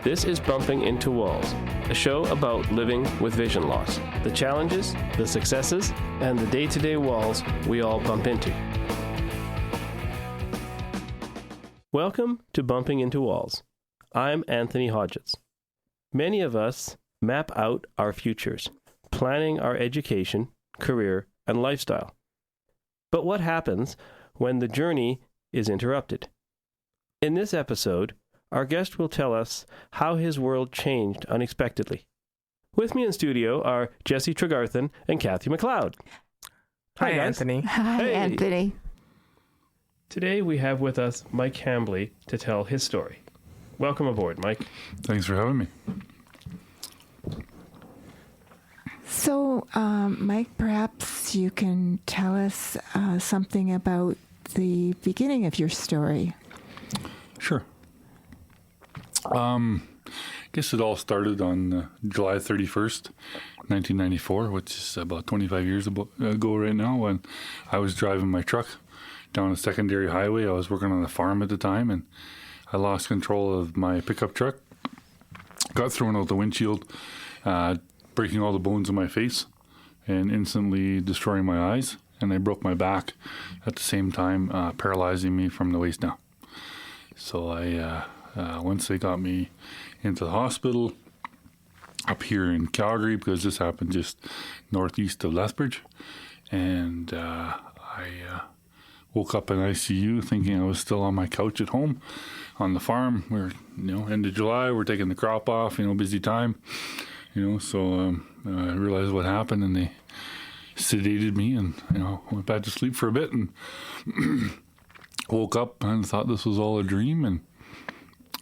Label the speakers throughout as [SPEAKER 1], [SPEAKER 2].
[SPEAKER 1] This is Bumping Into Walls, a show about living with vision loss, the challenges, the successes, and the day-to-day walls we all bump into. Welcome to Bumping Into Walls. I'm Anthony Hodgetts. Many of us map out our futures, planning our education, career, and lifestyle. But what happens when the journey is interrupted? In this episode, our guest will tell us how his world changed unexpectedly. With me in studio are Jesse Tregarthen and Kathy McLeod.
[SPEAKER 2] Hi, Anthony.
[SPEAKER 3] Hi,
[SPEAKER 1] Hey.
[SPEAKER 3] Anthony.
[SPEAKER 1] Today we have with us Mike Hambley to tell his story. Welcome aboard, Mike.
[SPEAKER 4] Thanks for having me.
[SPEAKER 3] So, Mike, perhaps you can tell us something about the beginning of your story.
[SPEAKER 4] Sure. I guess it all started on July 31st, 1994, which is about 25 years ago right now, when I was driving my truck down a secondary highway. I was working on a farm at the time, and I lost control of my pickup truck, got thrown out the windshield, breaking all the bones in my face and instantly destroying my eyes, and I broke my back at the same time, paralyzing me from the waist down. So once they got me into the hospital up here in Calgary, because this happened just northeast of Lethbridge, and I woke up in ICU thinking I was still on my couch at home on the farm. We're, end of July, we're taking the crop off, busy time, so I realized what happened, and they sedated me, and, went back to sleep for a bit, and woke up and thought this was all a dream, and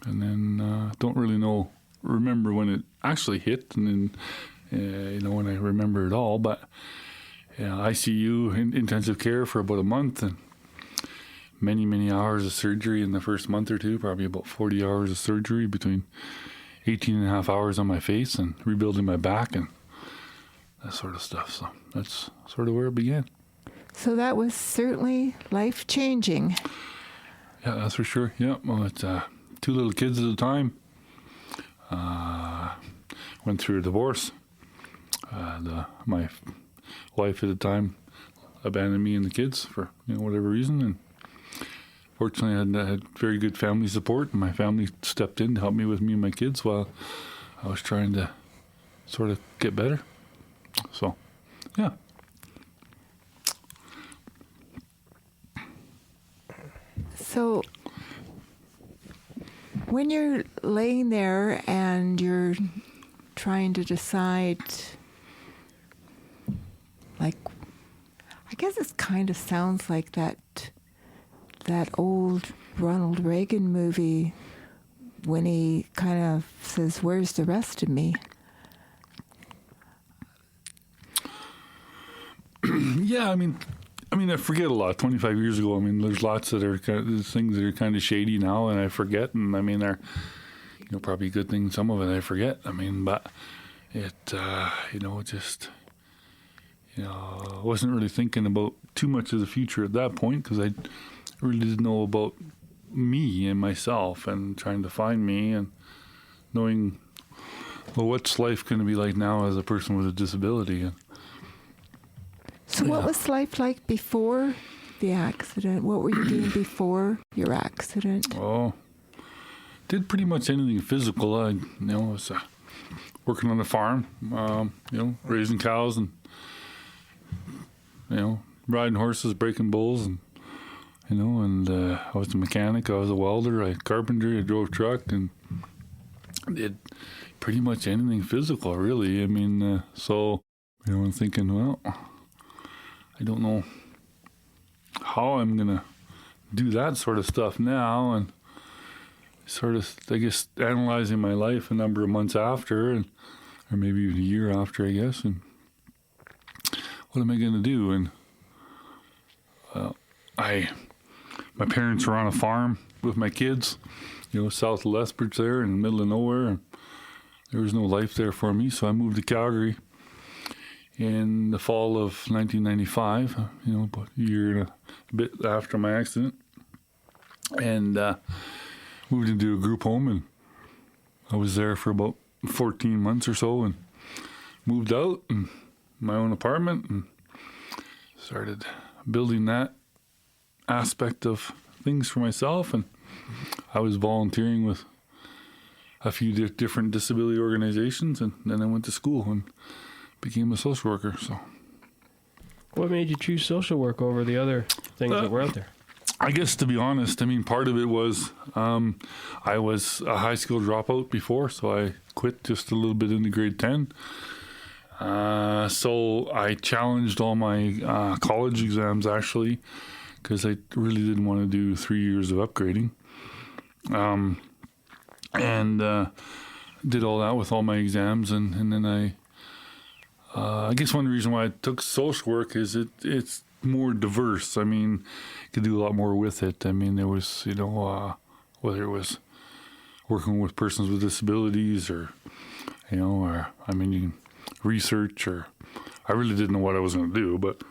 [SPEAKER 4] then don't really remember when it actually hit, and then when I remember it all. But ICU, intensive care for about a month, and many hours of surgery in the first month or two, probably about 40 hours of surgery, between 18 and a half hours on my face and rebuilding my back and that sort of stuff. So that's sort of where it began.
[SPEAKER 3] So that was certainly life-changing.
[SPEAKER 4] Yeah, that's for sure. Yeah, well, it's two little kids at the time. Went through a divorce. My wife at the time abandoned me and the kids for whatever reason, and fortunately I had very good family support, and my family stepped in to help me and my kids while I was trying to sort of get better. So, yeah.
[SPEAKER 3] So when you're laying there and you're trying to decide, I guess it kind of sounds like that old Ronald Reagan movie when he kind of says, "Where's the rest of me?"
[SPEAKER 4] Yeah, I mean, I forget a lot. 25 years ago, there's lots that are there's things that are kind of shady now, and I forget. And they're, probably good things. Some of it I forget. But it, just, I wasn't really thinking about too much of the future at that point, because I really didn't know about me and myself, and trying to find me, and knowing, well, what's life going to be like now as a person with a disability.
[SPEAKER 3] So what was life like before the accident? What were you doing before your accident?
[SPEAKER 4] Oh, did pretty much anything physical. I was working on the farm, raising cows, and riding horses, breaking bulls, and I was a mechanic. I was a welder. I carpenter. I drove truck, and did pretty much anything physical, really. So I'm thinking, well, I don't know how I'm going to do that sort of stuff now, and sort of, I guess, analyzing my life a number of months after, or maybe even a year after, I guess, and what am I going to do? And my parents were on a farm with my kids, south of Lethbridge there in the middle of nowhere, and there was no life there for me, so I moved to Calgary in the fall of 1995, about a year and a bit after my accident, and moved into a group home, and I was there for about 14 months or so and moved out in my own apartment and started building that aspect of things for myself. And I was volunteering with a few different disability organizations, and then I went to school and became a social worker. So,
[SPEAKER 1] What made you choose social work over the other things that were out there?
[SPEAKER 4] I guess, to be honest, I mean, part of it was I was a high school dropout before, so I quit just a little bit into grade 10. So I challenged all my college exams, actually, because I really didn't want to do 3 years of upgrading. And did all that with all my exams, and then I guess one reason why I took social work is it's more diverse. I mean, you could do a lot more with it. I mean, there was, whether it was working with persons with disabilities or you can research, or I really didn't know what I was going to do, but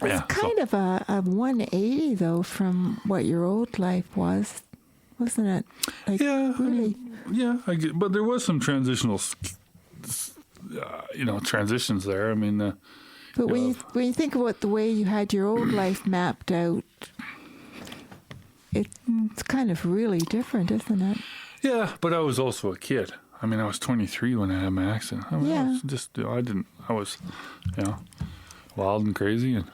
[SPEAKER 4] yeah.
[SPEAKER 3] It's kind of a 180 though from what your old life was, wasn't it? Like,
[SPEAKER 4] yeah,
[SPEAKER 3] really.
[SPEAKER 4] I get, but there was some transitional, transitions there. I mean,
[SPEAKER 3] but when you think about the way you had your old life mapped out, it's kind of really different, isn't it?
[SPEAKER 4] yeah, but I was also a kid. I mean, I was 23 when I had my accident. I mean,
[SPEAKER 3] Yeah.
[SPEAKER 4] I was just, I was, wild and crazy, and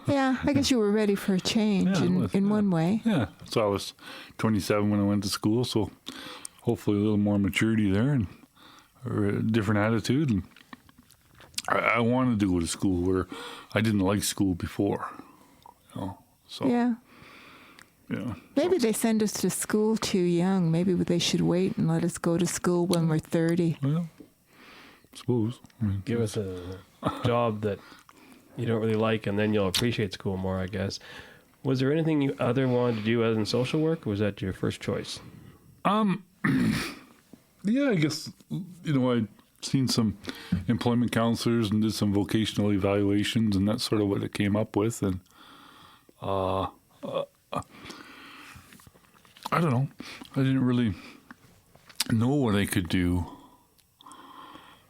[SPEAKER 3] Yeah, I guess you were ready for a change in one way.
[SPEAKER 4] yeah. So I was 27 when I went to school, so hopefully a little more maturity there or a different attitude. And I wanted to go to school where I didn't like school before, So
[SPEAKER 3] Yeah.
[SPEAKER 4] yeah.
[SPEAKER 3] Maybe they send us to school too young. Maybe they should wait and let us go to school when we're 30.
[SPEAKER 4] Well, I suppose. I mean,
[SPEAKER 1] Give us a job that you don't really like, and then you'll appreciate school more, I guess. Was there anything you other wanted to do other than social work, or was that your first choice?
[SPEAKER 4] Yeah, I guess, I'd seen some employment counselors and did some vocational evaluations, and that's sort of what it came up with. And I don't know. I didn't really know what I could do.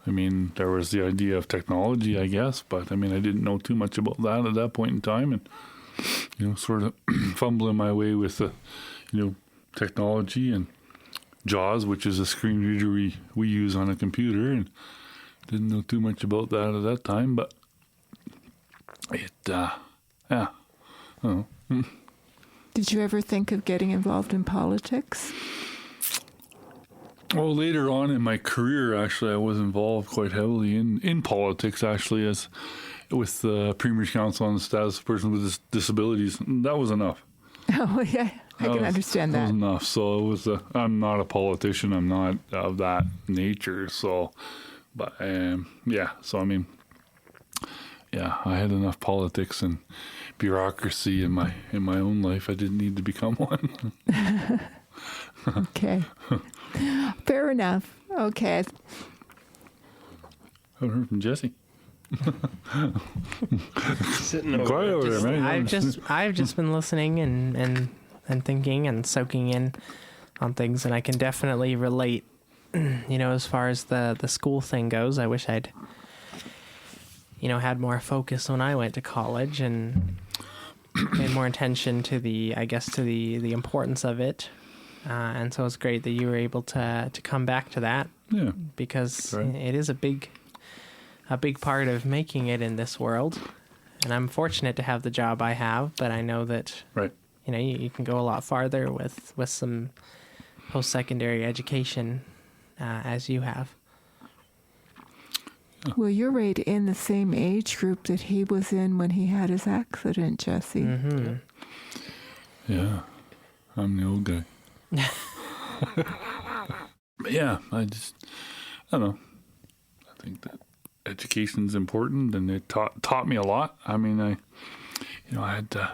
[SPEAKER 4] I mean, there was the idea of technology, I guess, but I mean, I didn't know too much about that at that point in time, and sort of fumbling my way with the, technology and JAWS, which is a screen reader we use on a computer, and didn't know too much about that at that time, but it, yeah, I don't know.
[SPEAKER 3] Did you ever think of getting involved in politics?
[SPEAKER 4] Well, later on in my career, actually, I was involved quite heavily in politics, actually, as with the Premier's Council on the Status of Persons with Disabilities. And that was enough.
[SPEAKER 3] Oh, yeah, I can understand
[SPEAKER 4] That
[SPEAKER 3] that.
[SPEAKER 4] was enough. So it was. I'm not a politician. I'm not of that nature. So, but yeah. So I mean, yeah, I had enough politics and bureaucracy in my own life. I didn't need to become one.
[SPEAKER 3] Okay. Fair enough. Okay.
[SPEAKER 4] I haven't heard from Jesse.
[SPEAKER 1] Sitting over
[SPEAKER 4] Quiet over there, man.
[SPEAKER 2] I've just been listening and thinking and soaking in on things, and I can definitely relate. As far as the school thing goes, I wish I'd had more focus when I went to college and paid more attention to the importance of it. And so it's great that you were able to come back to that.
[SPEAKER 4] Yeah,
[SPEAKER 2] because
[SPEAKER 4] right.
[SPEAKER 2] It is a big part of making it in this world. And I'm fortunate to have the job I have, but I know that
[SPEAKER 4] right.
[SPEAKER 2] you can go a lot farther with some post-secondary education as you have.
[SPEAKER 3] Well, you're right in the same age group that he was in when he had his accident, Jesse.
[SPEAKER 2] Mm-hmm.
[SPEAKER 4] Yeah, I'm the old guy. But yeah, I don't know. I think that education's important, and it taught me a lot. I mean, I had to,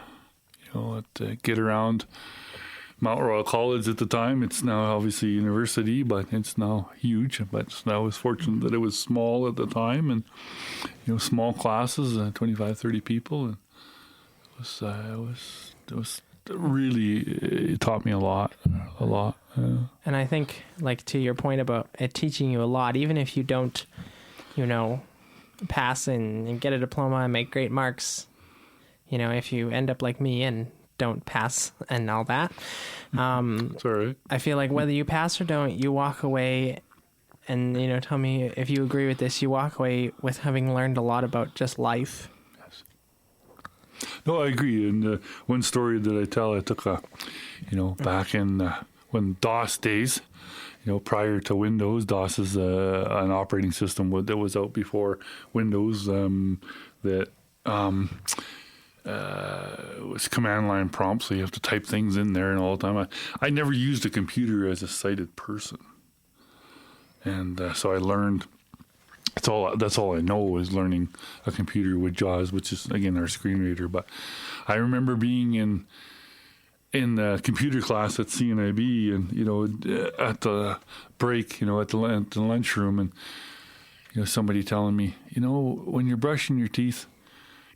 [SPEAKER 4] get around Mount Royal College at the time. It's now obviously university, but it's now huge. But I was fortunate that it was small at the time, and small classes, 25, 30 people, and it was really it taught me a lot.
[SPEAKER 2] And I think, like, to your point about it teaching you a lot, even if you don't, pass and get a diploma and make great marks, if you end up like me and don't pass and all that,
[SPEAKER 4] It's all right.
[SPEAKER 2] I feel like whether you pass or don't, you walk away and, tell me if you agree with this, you walk away with having learned a lot about just life.
[SPEAKER 4] No, I agree. And one story that I tell, I took back in when DOS days, prior to Windows. DOS is an operating system that was out before Windows that was command line prompt, so you have to type things in there and all the time. I never used a computer as a sighted person, and so I learned. That's all I know is learning a computer with JAWS, which is again our screen reader. But I remember being in the computer class at CNIB, and at the break, at the lunchroom, and somebody telling me, when you're brushing your teeth,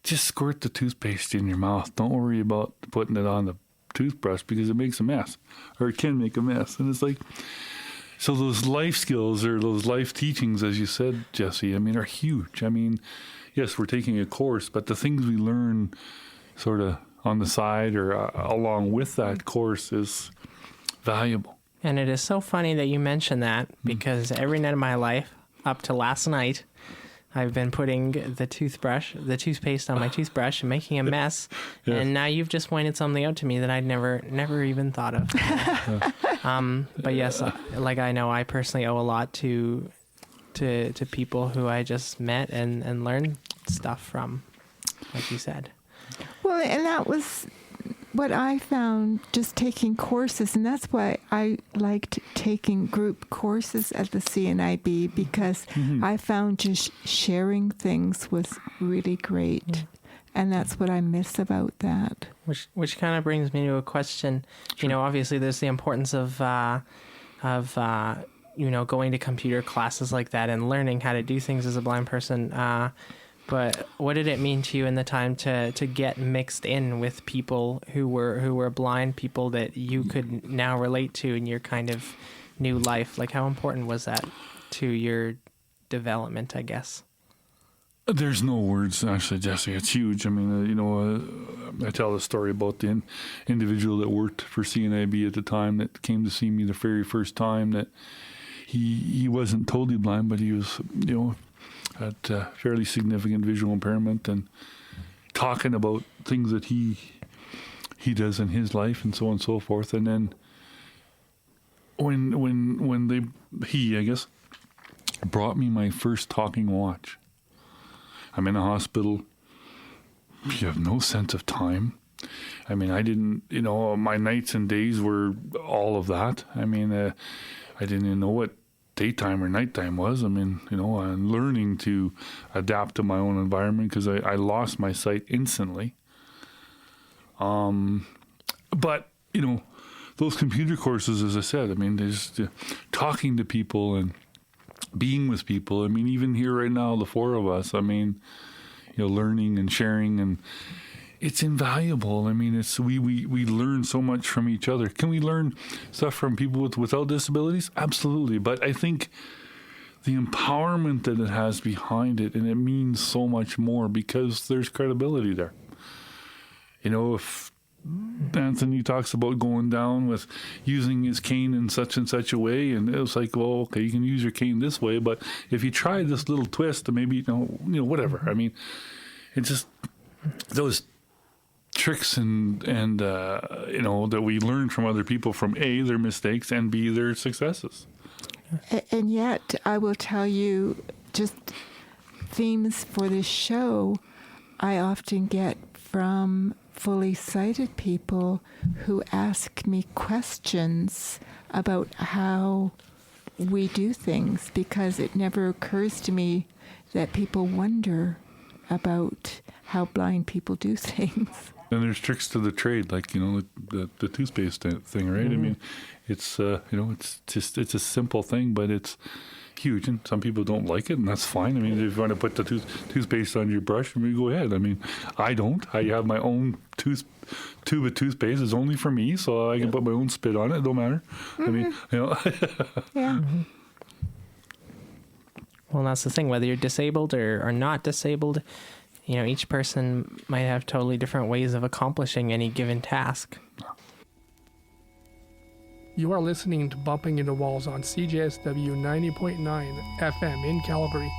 [SPEAKER 4] just squirt the toothpaste in your mouth. Don't worry about putting it on the toothbrush because it makes a mess, or it can make a mess. And it's like, so those life skills or those life teachings, as you said, Jesse, are huge. Yes, we're taking a course, but the things we learn sort of on the side or along with that course is valuable.
[SPEAKER 2] And it is so funny that you mention that, because every night of my life, up to last night, I've been putting the toothpaste on my toothbrush and making a mess. Yes. And now you've just pointed something out to me that I'd never even thought of. But yes, like I know I personally owe a lot to people who I just met and learned stuff from, like you said.
[SPEAKER 3] Well, and that was what I found just taking courses, and that's why I liked taking group courses at the CNIB, because I found just sharing things was really great. Yeah. And that's what I miss about that.
[SPEAKER 2] Which kind of brings me to a question. Sure. Obviously there's the importance of going to computer classes like that and learning how to do things as a blind person. But what did it mean to you in the time to get mixed in with people who were blind, people that you could now relate to in your kind of new life? Like, how important was that to your development, I guess?
[SPEAKER 4] There's no words, actually, Jesse. It's huge. I tell the story about the individual that worked for CNIB at the time that came to see me the very first time, that he wasn't totally blind, but he was, had fairly significant visual impairment, and talking about things that he does in his life and so on and so forth. And then when he brought me my first talking watch. I'm in a hospital. You have no sense of time. I didn't, my nights and days were all of that. I didn't even know what daytime or nighttime was. I'm learning to adapt to my own environment because I lost my sight instantly. But, those computer courses, as I said, there's talking to people and being with people. Even here right now, the four of us, learning and sharing, and it's invaluable. It's we learn so much from each other. Can we learn stuff from people without disabilities? Absolutely. But I think the empowerment that it has behind it, and it means so much more because there's credibility there. If Anthony talks about going down with using his cane in such and such a way, and it was like, well, okay, you can use your cane this way, but if you try this little twist, maybe whatever. It's just those tricks and that we learn from other people, from A, their mistakes, and B, their successes.
[SPEAKER 3] And yet, I will tell you, just themes for this show, I often get from fully sighted people who ask me questions about how we do things, because it never occurs to me that people wonder about how blind people do things.
[SPEAKER 4] And there's tricks to the trade, like the toothpaste thing, right?
[SPEAKER 2] Mm-hmm.
[SPEAKER 4] It's it's a simple thing, but it's huge, and some people don't like it, and that's fine. If you want to put the toothpaste on your brush, go ahead. I don't. I have my own tube of toothpaste is only for me, so I can put my own spit on it. It don't matter. I mean,
[SPEAKER 3] Yeah.
[SPEAKER 2] Well, that's the thing. Whether you're disabled or not disabled, each person might have totally different ways of accomplishing any given task.
[SPEAKER 5] You are listening to Bumping Into Walls on CJSW 90.9 FM in Calgary.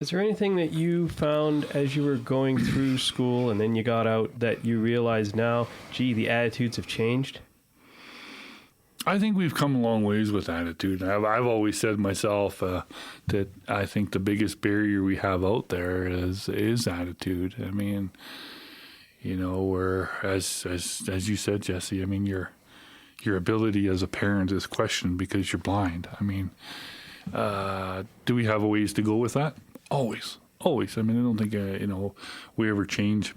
[SPEAKER 1] Is there anything that you found as you were going through school and then you got out that you realize now, gee, the attitudes have changed?
[SPEAKER 4] I think we've come a long ways with attitude. I've always said myself that I think the biggest barrier we have out there is attitude. I mean, where as you said, Jesse, I mean, your ability as a parent is questioned because you're blind. I mean, do we have a ways to go with that? Always. I mean, I don't think we ever change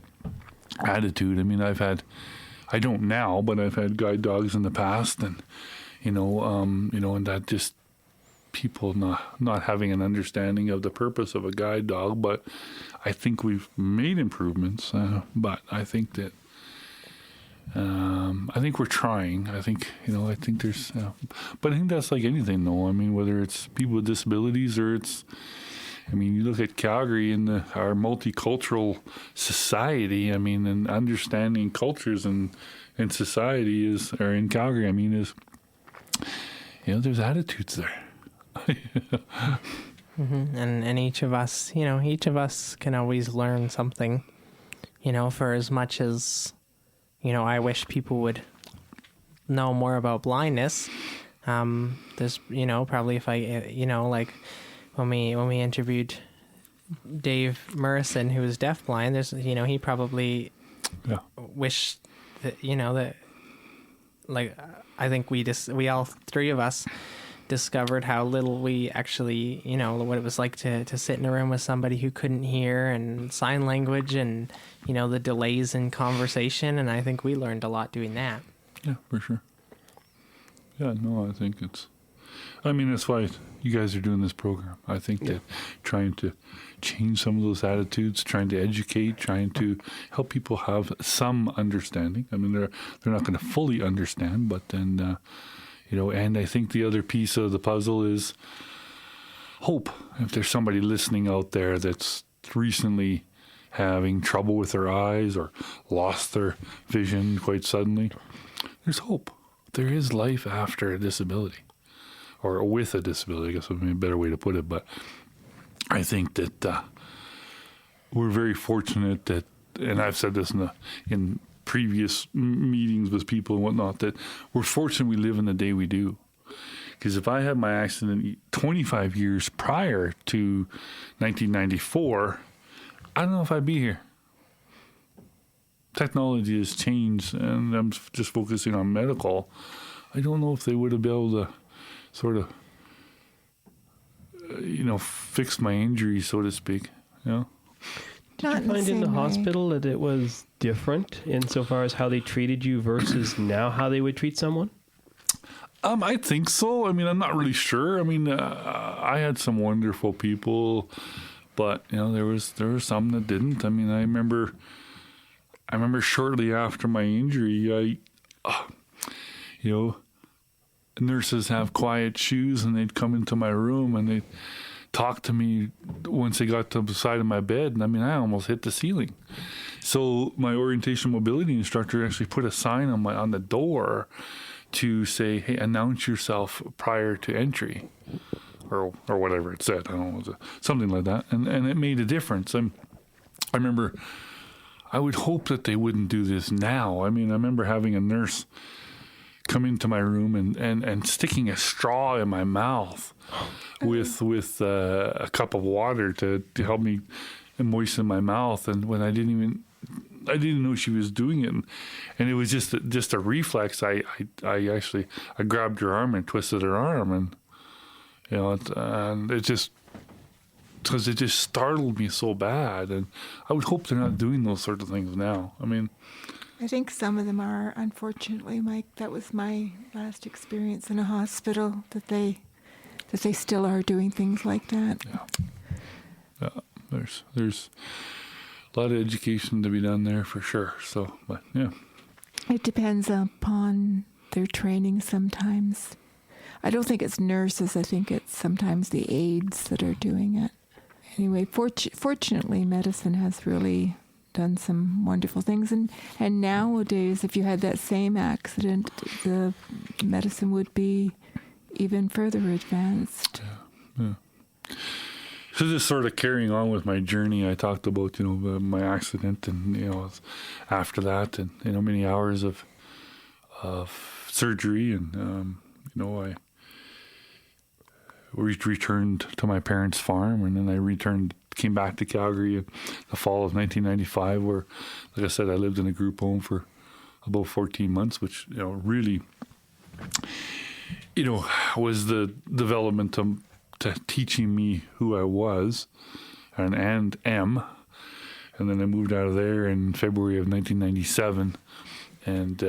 [SPEAKER 4] attitude. I mean, I don't now, but I've had guide dogs in the past, and and that just people not having an understanding of the purpose of a guide dog. But I think we've made improvements. But I think that I think we're trying. I think there's, but I think that's like anything, though. I mean, whether it's people with disabilities or it's. I mean, you look at Calgary and our multicultural society. I mean, and understanding cultures and society or in Calgary. I mean, there's attitudes there.
[SPEAKER 2] And each of us can always learn something. For as much as I wish people would know more about blindness. There's probably if I like. When we interviewed Dave Morrison, who was deafblind, there's he probably wished that that like I think we all three of us discovered how little we actually what it was like to sit in a room with somebody who couldn't hear, and sign language, and the delays in conversation, and I think we learned a lot doing that.
[SPEAKER 4] Yeah, for sure. Yeah, no, I think that's why you guys are doing this program. I think that trying to change some of those attitudes, trying to educate, trying to help people have some understanding. I mean, they're not going to fully understand, but then, and I think the other piece of the puzzle is hope. If there's somebody listening out there that's recently having trouble with their eyes or lost their vision quite suddenly, there's hope. There is life after a disability. Or with a disability, I guess would be a better way to put it. But I think that we're very fortunate that, and I've said this in previous meetings with people and whatnot, that we're fortunate we live in the day we do. Because if I had my accident 25 years prior to 1994, I don't know if I'd be here. Technology has changed, and I'm just focusing on medical. I don't know if they would have been able to sort of, fix my injury, so to speak.
[SPEAKER 1] Did you find in the hospital that it was different insofar as how they treated you versus now how they would treat someone?
[SPEAKER 4] I think so. I mean, I'm not really sure. I mean, I had some wonderful people, but there was some that didn't. I mean, I remember shortly after my injury, nurses have quiet shoes, and they'd come into my room and they'd talk to me once they got to the side of my bed. And I mean, I almost hit the ceiling. So my orientation mobility instructor actually put a sign on the door to say, "Hey, announce yourself prior to entry," or whatever it said. I don't know, something like that. And it made a difference. And I remember, I would hope that they wouldn't do this now. I mean, I remember having a nurse come into my room and sticking a straw in my mouth with a cup of water to help me moisten my mouth. And when I didn't know she was doing it, and it was just a reflex. I grabbed her arm and twisted her arm, and and it just, because it just startled me so bad. And I would hope they're not doing those sort of things now. I mean,
[SPEAKER 3] I think some of them are, unfortunately, Mike. That was my last experience in a hospital, that they still are doing things like that.
[SPEAKER 4] Yeah. There's a lot of education to be done there for sure. So, but yeah.
[SPEAKER 3] It depends upon their training sometimes. I don't think it's nurses. I think it's sometimes the aides that are doing it. Anyway, fortunately, medicine has really done some wonderful things. And nowadays, if you had that same accident, the medicine would be even further advanced.
[SPEAKER 4] Yeah. So just sort of carrying on with my journey, I talked about, my accident and, after that and, many hours of surgery and, I returned to my parents' farm and then came back to Calgary in the fall of 1995 where, like I said, I lived in a group home for about 14 months, which, really, was the development to teaching me who I was and am. And then I moved out of there in February of 1997 and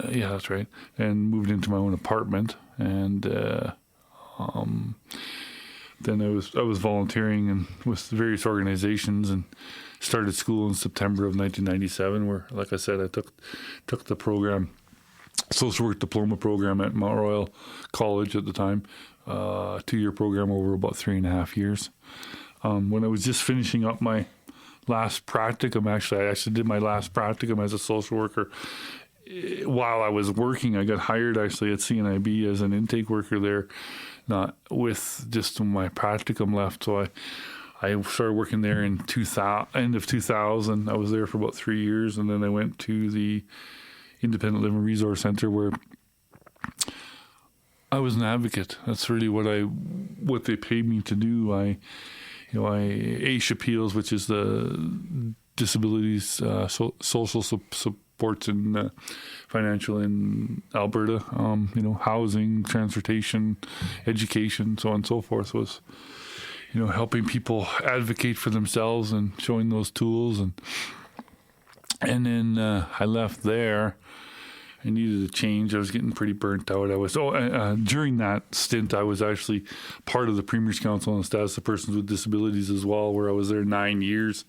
[SPEAKER 4] yeah, that's right. And moved into my own apartment, and then I was volunteering and with various organizations, and started school in September of 1997. Where, like I said, I took the program, social work diploma program at Mount Royal College at the time, 2-year program over about 3.5 years. When I was just finishing up my last practicum, I actually did my last practicum as a social worker. While I was working, I got hired actually at CNIB as an intake worker there, not with just when my practicum left. So I started working there in end of 2000. I was there for about 3 years, and then I went to the Independent Living Resource Center where I was an advocate. That's really what they paid me to do. I ACE Appeals, which is the disabilities social supports and financial in Alberta, housing, transportation, education, so on and so forth, was helping people advocate for themselves and showing those tools. And then I left there. I needed a change. I was getting pretty burnt out. During that stint, I was actually part of the Premier's Council on the Status of Persons with Disabilities as well, where I was there 9 years,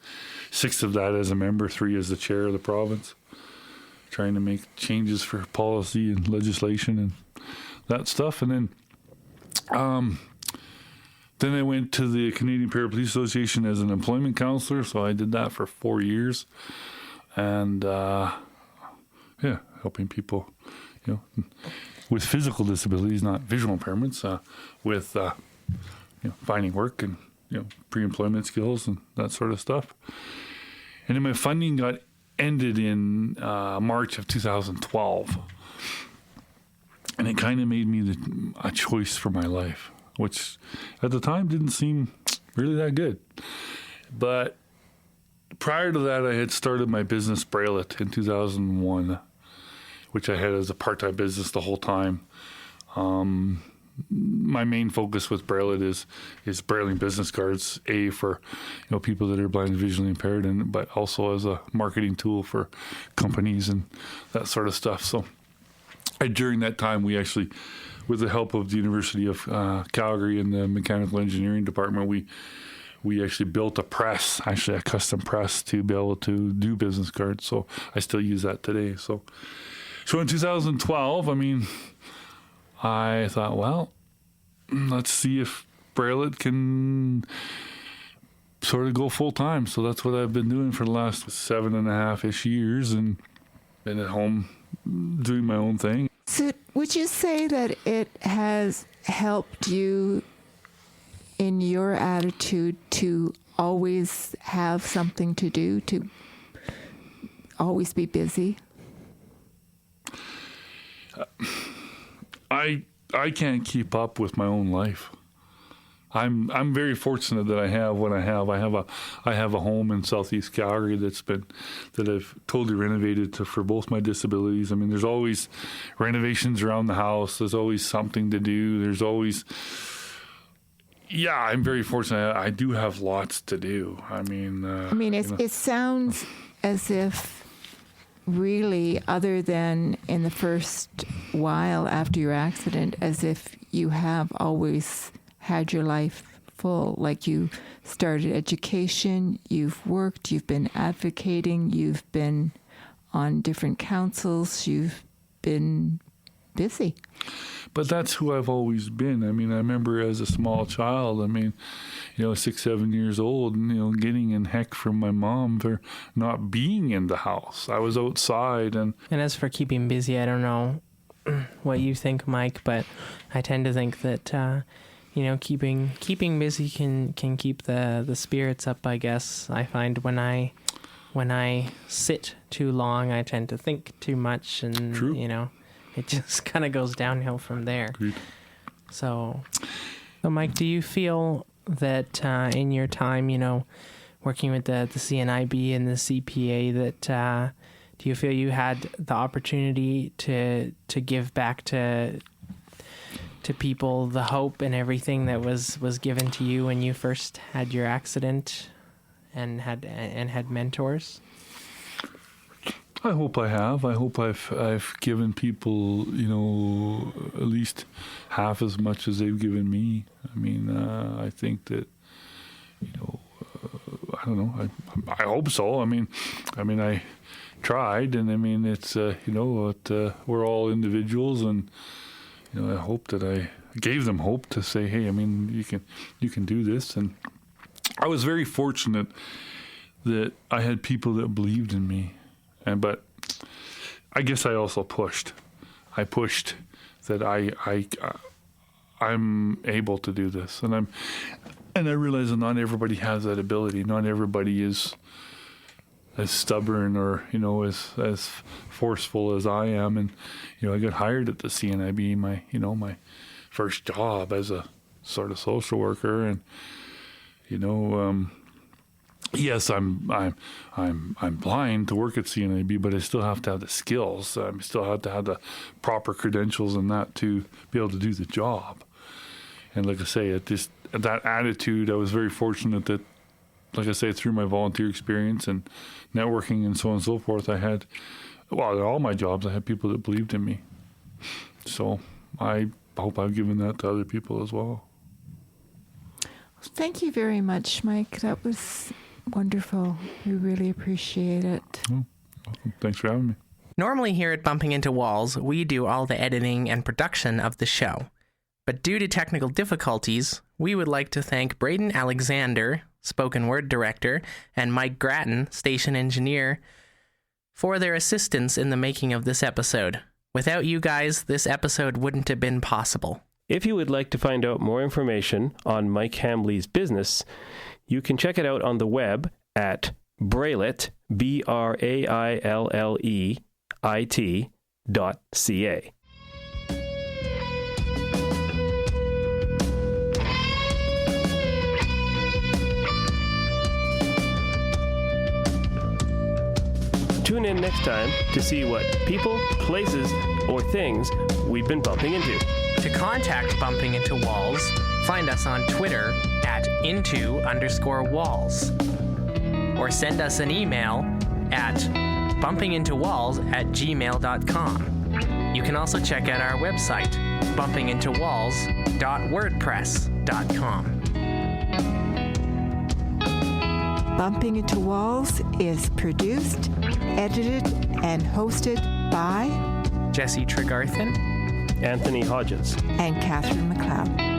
[SPEAKER 4] 6 of that as a member, 3 as the chair of the province, trying to make changes for policy and legislation and that stuff. And then I went to the Canadian Parapolice Association as an employment counselor, so I did that for 4 years. And helping people, with physical disabilities, not visual impairments, with finding work and pre-employment skills and that sort of stuff. And then my funding got ended in March of 2012, and it kind of made me a choice for my life, which at the time didn't seem really that good. But prior to that, I had started my business Braille-It in 2001, which I had as a part-time business the whole time. My main focus with Braille-It is brailing business cards, for people that are blind and visually impaired, but also as a marketing tool for companies and that sort of stuff. So during that time, we actually, with the help of the University of Calgary and the Mechanical Engineering Department, we actually built a press, actually a custom press, to be able to do business cards. So I still use that today. So in 2012, I thought, well, let's see if Braille-It can sort of go full time. So that's what I've been doing for the last 7.5-ish years, and been at home doing my own thing.
[SPEAKER 3] So would you say that it has helped you in your attitude to always have something to do, to always be busy?
[SPEAKER 4] I can't keep up with my own life. I'm very fortunate that I have what I have. I have a home in Southeast Calgary that I've totally renovated for both my disabilities. There's always renovations around the house. There's always something to do. There's always, I'm very fortunate. I do have lots to do. It
[SPEAKER 3] sounds as if, really, other than in the first while after your accident, as if you have always had your life full. Like you started education, you've worked, you've been advocating, you've been on different councils, you've been busy.
[SPEAKER 4] But that's who I've always been. I mean, I remember as a small child, 6, 7 years old, and, getting in heck from my mom for not being in the house. I was outside. And
[SPEAKER 2] as for keeping busy, I don't know what you think, Mike, but I tend to think that, keeping busy can keep the spirits up, I guess. I find when I sit too long, I tend to think too much, and,
[SPEAKER 4] True.
[SPEAKER 2] It just kind of goes downhill from there.
[SPEAKER 4] Agreed.
[SPEAKER 2] So, Mike, do you feel that in your time, working with the CNIB and the CPA, that do you feel you had the opportunity to give back to people the hope and everything that was given to you when you first had your accident and had mentors?
[SPEAKER 4] I hope I have. I hope I've given people, at least half as much as they've given me. I mean, I think that, I don't know. I hope so. I mean, I tried, and it's we're all individuals, and I hope that I gave them hope to say, hey, you can do this. And I was very fortunate that I had people that believed in me. But I guess I also pushed. I pushed that I'm able to do this, and I realize that not everybody has that ability. Not everybody is as stubborn or as forceful as I am. And I got hired at the CNIB, my first job as a sort of social worker, and yes, I'm blind to work at CNIB, but I still have to have the skills. I still have to have the proper credentials and that to be able to do the job. And like I say, at that attitude, I was very fortunate that, like I say, through my volunteer experience and networking and so on and so forth, at all my jobs, I had people that believed in me. So I hope I've given that to other people as well.
[SPEAKER 3] Thank you very much, Mike. That was wonderful. We really appreciate it.
[SPEAKER 4] Welcome. Thanks for having me.
[SPEAKER 2] Normally here at Bumping Into Walls, we do all the editing and production of the show. But due to technical difficulties, we would like to thank Braden Alexander, spoken word director, and Mike Grattan, station engineer, for their assistance in the making of this episode. Without you guys, this episode wouldn't have been possible.
[SPEAKER 1] If you would like to find out more information on Mike Hambley's business, you can check it out on the web at Braillet, BRAILLEIT.ca. Tune in next time to see what people, places, or things we've been bumping into.
[SPEAKER 2] To contact Bumping Into Walls, find us on Twitter at @into_walls. Or send us an email at bumpingintowalls@gmail.com. You can also check out our website, bumpingintowalls.wordpress.com.
[SPEAKER 3] Bumping Into Walls is produced, edited, and hosted by
[SPEAKER 2] Jesse Tregarthen,
[SPEAKER 1] Anthony Hodges.
[SPEAKER 3] and Catherine McLeod.